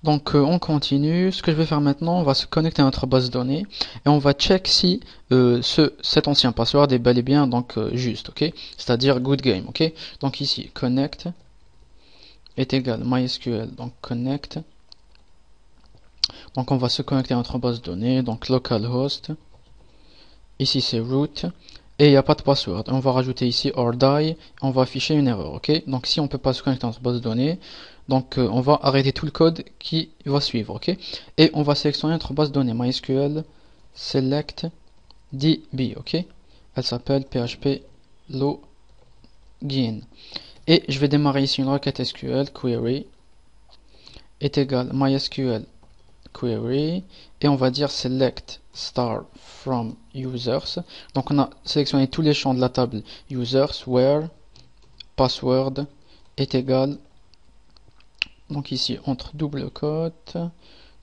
Donc on continue. Ce que je vais faire maintenant, on va se connecter à notre base de données et on va check si cet ancien password est bel et bien donc juste, ok? C'est-à-dire good game, ok? Donc ici connect est égal MySQL, donc connect. Donc on va se connecter à notre base de données, donc localhost. Ici c'est root et il n'y a pas de password. On va rajouter ici or die, on va afficher une erreur, ok? Donc si on ne peut pas se connecter à notre base de données, donc on va arrêter tout le code qui va suivre, ok? Et on va sélectionner notre base de données MySQL select db, ok? Elle s'appelle PHP login. Et je vais démarrer ici une requête SQL query est égal MySQL query et on va dire select star from users. Donc on a sélectionné tous les champs de la table users where password est égal, donc ici entre double cote,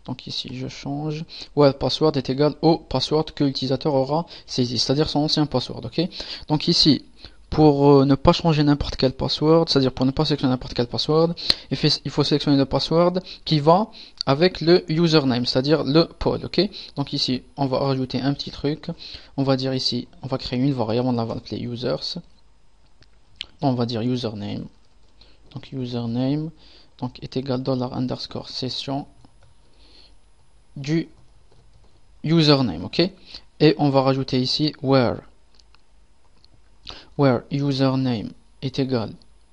donc ici je change, where password est égal au password que l'utilisateur aura saisi, c'est-à-dire son ancien password, ok? Donc ici pour ne pas changer n'importe quel password, c'est-à-dire pour ne pas sélectionner n'importe quel password, il faut sélectionner le password qui va avec le username, c'est-à-dire le pod, ok? Donc ici, on va rajouter un petit truc, on va dire ici, on va créer une variable, on va l'appeler users, on va dire username, donc username, donc est égal $_ session du username, ok? Et on va rajouter ici where username est égal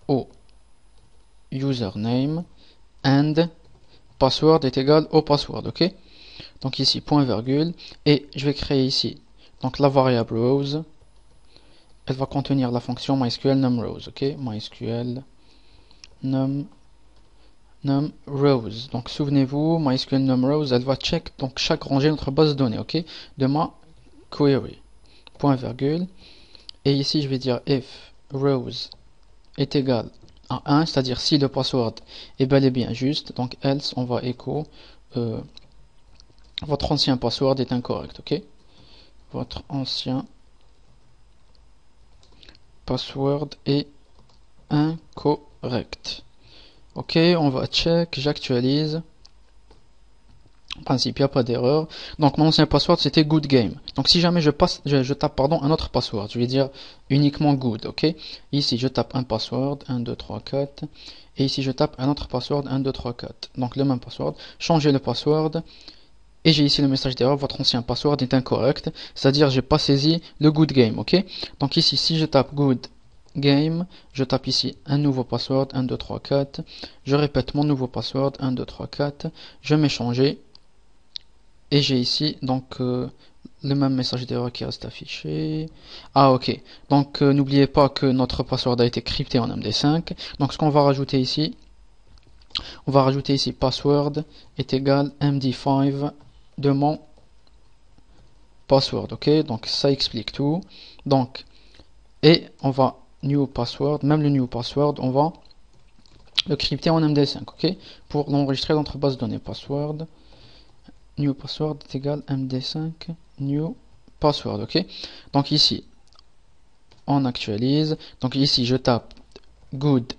au username and password est égal au password, ok? Donc ici point virgule et je vais créer ici donc la variable rows, elle va contenir la fonction MySQL numRows, ok? MySQL numRows. Donc souvenez-vous, MySQL numRows, elle va check donc chaque rangée de notre base de données, ok? De ma query. Point virgule. Et ici je vais dire if rows est égal à 1, c'est-à-dire si le password est bel et bien juste, donc else on va echo votre ancien password est incorrect, ok? Votre ancien password est incorrect. Ok, on va check, j'actualise. En principe, il n'y a pas d'erreur. Donc mon ancien password c'était good game. Donc si jamais je tape pardon, un autre password, je vais dire uniquement good, ok? Ici je tape un password, 1, 2, 3, 4. Et ici je tape un autre password, 1, 2, 3, 4. Donc le même password. Changer le password. Et j'ai ici le message d'erreur, votre ancien password est incorrect. C'est-à-dire j'ai pas saisi le good game, ok? Donc ici si je tape good game, je tape ici un nouveau password, 1, 2, 3, 4. Je répète mon nouveau password, 1, 2, 3, 4. Je mets changer. Et j'ai ici donc le même message d'erreur qui reste affiché. Ah ok, donc n'oubliez pas que notre password a été crypté en MD5. Donc ce qu'on va rajouter ici, on va rajouter ici password est égal MD5 de mon password, ok? Donc ça explique tout. Donc, et on va new password, même le new password, on va le crypter en MD5, ok? Pour l'enregistrer dans notre base de données password. New password est égal MD5 new password, ok? Donc ici, on actualise. Donc ici, je tape good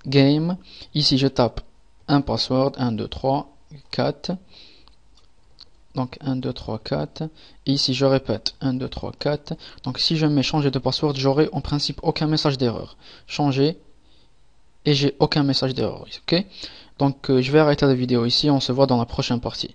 game. Ici, je tape un password, 1, 2, 3, 4. Donc 1, 2, 3, 4. Et ici, je répète 1, 2, 3, 4. Donc si je mets changer de password, j'aurai en principe aucun message d'erreur. Changer et j'ai aucun message d'erreur, ok? Donc je vais arrêter la vidéo ici. On se voit dans la prochaine partie.